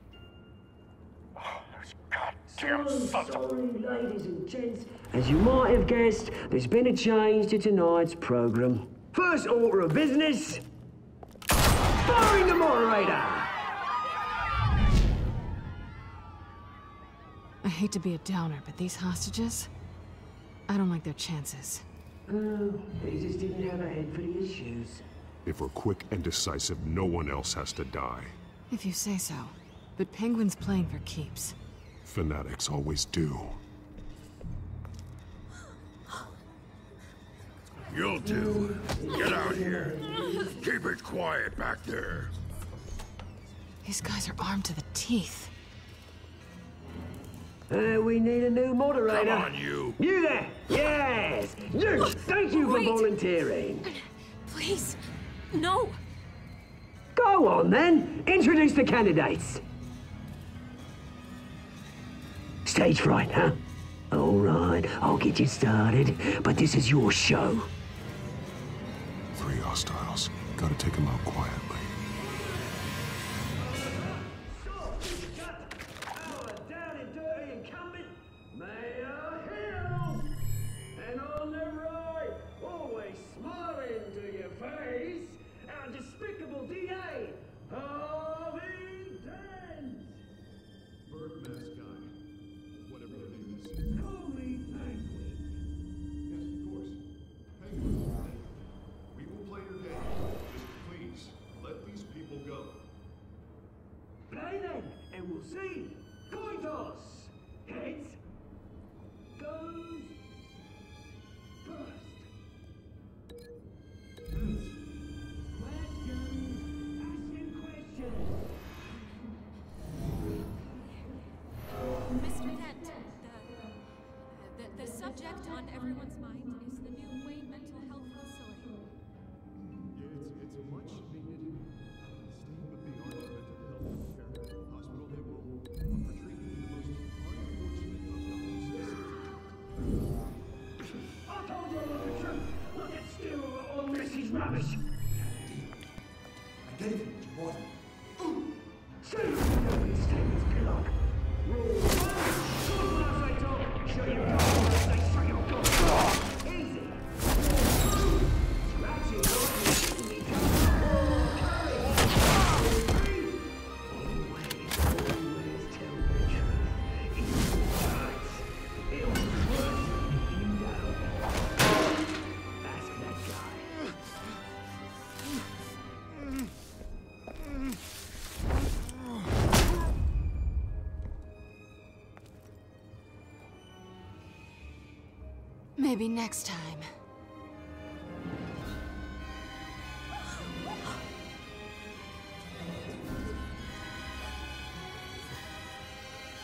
Damn sorry, ladies and gents. As you might have guessed, there's been a change to tonight's program. First order of business, firing the moderator! I hate to be a downer, but these hostages, I don't like their chances. Oh, they just didn't have a head for the issues. If we're quick and decisive, no one else has to die. If you say so. But Penguin's playing for keeps. Fanatics always do. You'll do. Get out here. Keep it quiet back there. These guys are armed to the teeth. We need a new moderator. Come on, you. You there! Yes! You! Thank you for volunteering. Please, no. Go on, then. Introduce the candidates. Stage fright, huh? All right, I'll get you started, but this is your show. 3 hostiles. Gotta take them out quietly. See, coin toss. Heads goes first. Mr. Dent, the subject on everyone's mind is the new Wayne mental health facility. Yeah, it's a much needed state-of-the-art mental health hospital that will offer treatment for the most unfortunate I told you the truth. Look at still all this is rubbish. I gave him what you wanted. See, nobody stand this pillow. Show your gun. Show your gun. Easy. Scratching on me. Always tell the truth. It hurts. It'll hurt if you don't. Ask that guy. Maybe next time.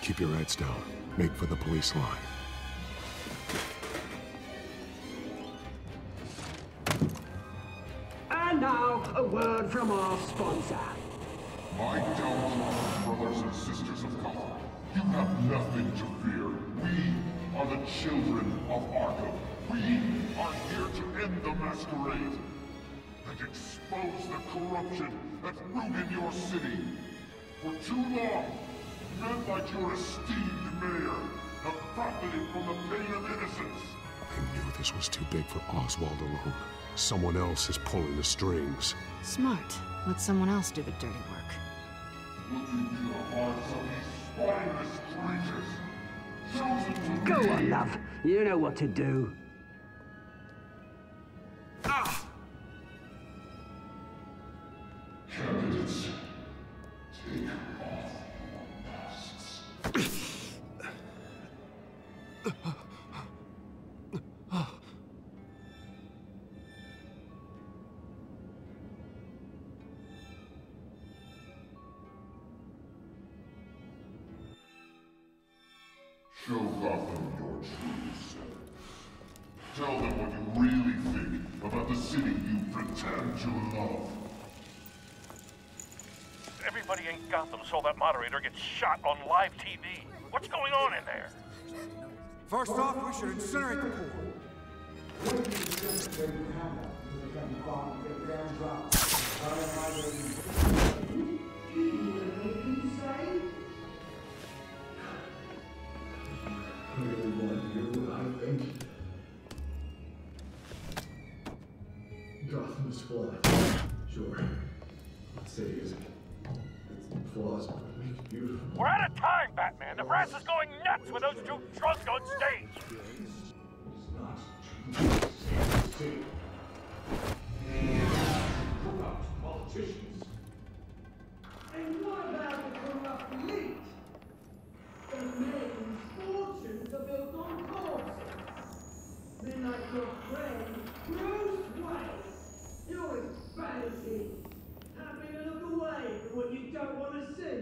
Keep your heads down. Make for the police line. And now, a word from our sponsor. My Telltale brothers and sisters of Gotham, you have nothing to fear. We are the children of Arkham. We are here to end the masquerade and expose the corruption that's ruined your city. For too long, men like your esteemed mayor have profited from the pain of innocence. I knew this was too big for Oswald alone. Someone else is pulling the strings. Smart. Let someone else do the dirty work. Go on, love. You know what to do. Candidates, take off your masks. Show Gotham your true self. Tell them what you really think about the city you pretend to love. Everybody in Gotham saw that moderator get shot on live TV. What's going on in there? First off, we should incinerate the pool. Gotham is flawed. Sure. The city is. It's flaws, but it makes it beautiful. We're out of time, Batman. The brass is going nuts with those two drunks on stage. Corrupt politicians. And what about the corrupt elite? The men's fortunes are built on corpses. Men like your friend, Bruce Wayne. You're as bad as he. Happy to look away from what you don't want to see.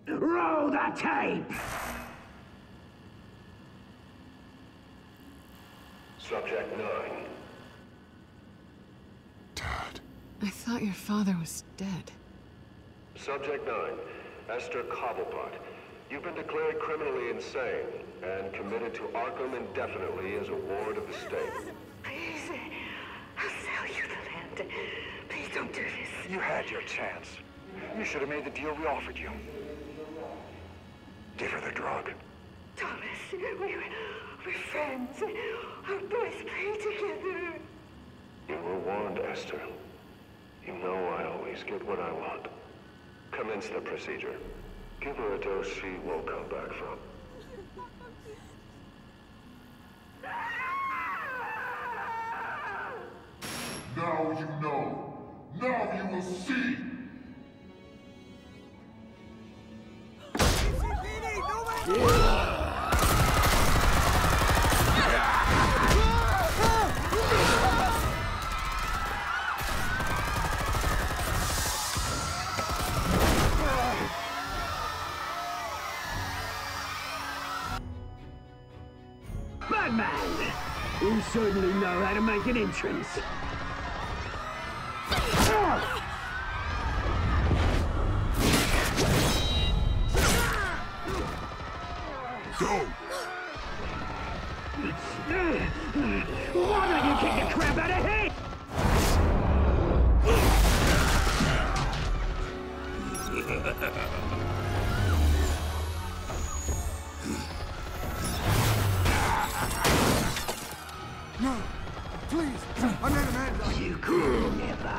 Roll the tape! Subject 9. I thought your father was dead. Subject 9. Esther Cobblepot. You've been declared criminally insane and committed to Arkham indefinitely as a ward of the state. Please, I'll sell you the land. Please don't do this. You had your chance. You should have made the deal we offered you. Give her the drug. Thomas, we're friends. Our boys play together. You were warned, Esther. You know I always get what I want. Commence the procedure. Give her a dose she won't come back from. Now you know. Now you will see. Batman! You certainly know how to make an entrance. Go! Why don't you kick the crap out of him? No! Please! I made a man! You could never.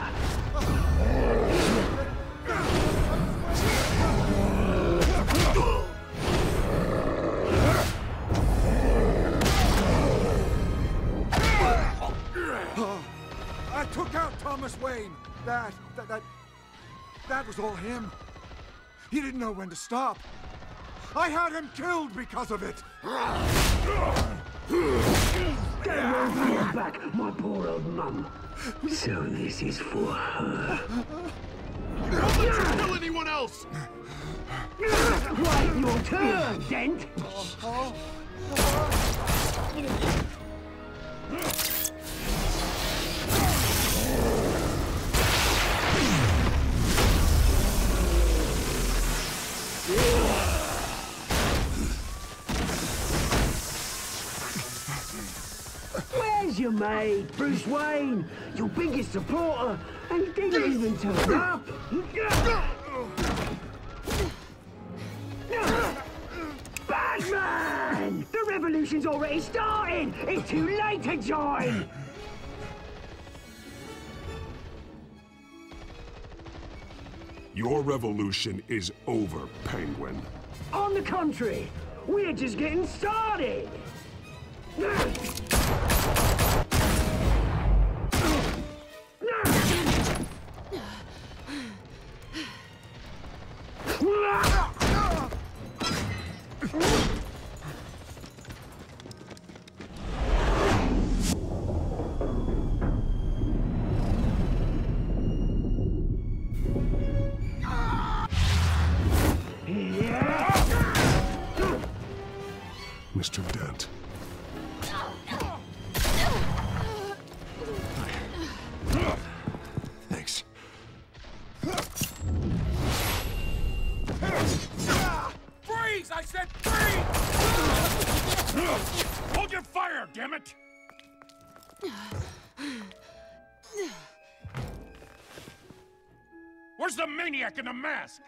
I took out Thomas Wayne. That was all him. He didn't know when to stop. I had him killed because of it. Get your back, my poor old mum. So this is for her. Don't let you kill anyone else! Right, your turn, Dent. Where's your mate, Bruce Wayne? Your biggest supporter, and he didn't even turn up. Batman! The revolution's already started! It's too late to join! Your revolution is over, Penguin. On the contrary, we're just getting started! Mr. Dent. Thanks. Freeze! I said freeze! Hold your fire, damn it! Where's the maniac in the mask?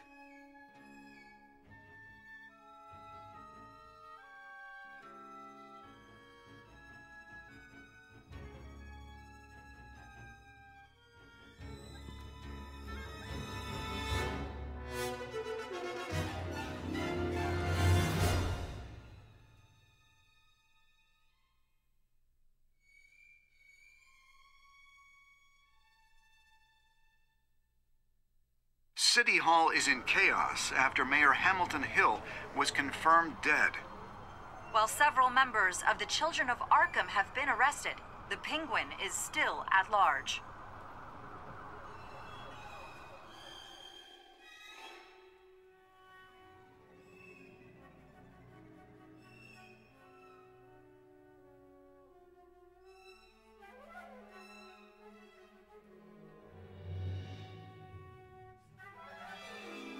City Hall is in chaos after Mayor Hamilton Hill was confirmed dead. While several members of the Children of Arkham have been arrested, the Penguin is still at large.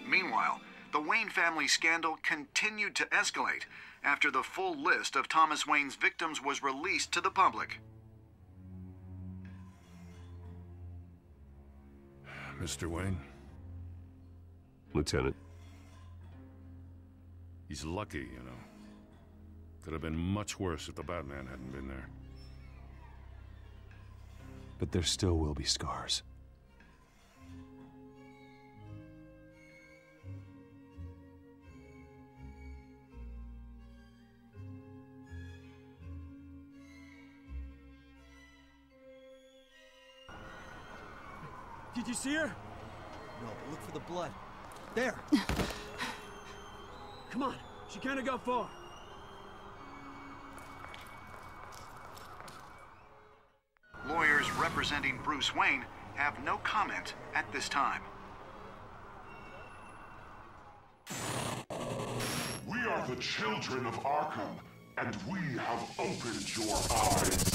Meanwhile, the Wayne family scandal continued to escalate after the full list of Thomas Wayne's victims was released to the public. Mr. Wayne? Lieutenant. He's lucky, you know. Could have been much worse if the Batman hadn't been there. But there still will be scars. Did you see her? No, but look for the blood. There! Come on, she can't have got far. Lawyers representing Bruce Wayne have no comment at this time. We are the children of Arkham, and we have opened your eyes.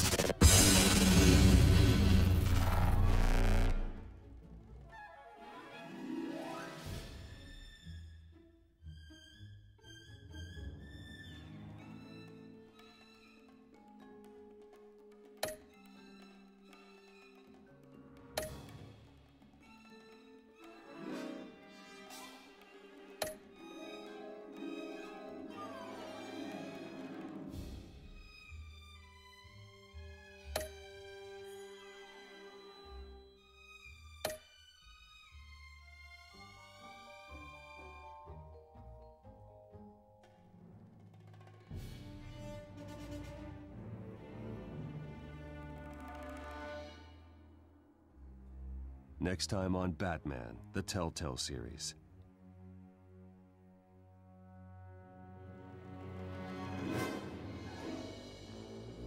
Next time on Batman, the Telltale series.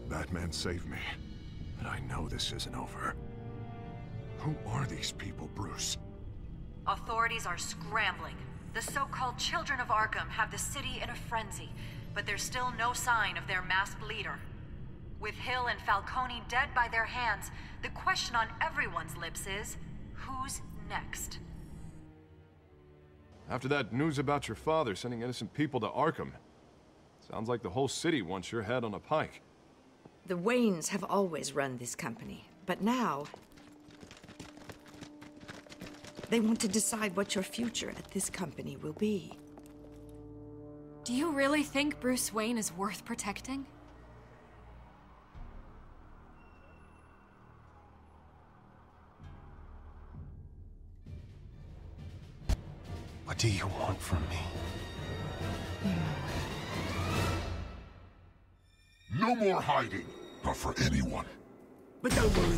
Batman saved me, but I know this isn't over. Who are these people, Bruce? Authorities are scrambling. The so-called Children of Arkham have the city in a frenzy, but there's still no sign of their masked leader. With Hill and Falcone dead by their hands, the question on everyone's lips is, who's next? After that news about your father sending innocent people to Arkham, sounds like the whole city wants your head on a pike. The Waynes have always run this company, but now they want to decide what your future at this company will be. Do you really think Bruce Wayne is worth protecting? do you want from me? No more hiding. Not for anyone. But don't worry.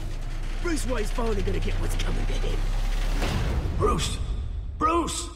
Bruce Wayne's finally gonna get what's coming to him. Bruce! Bruce!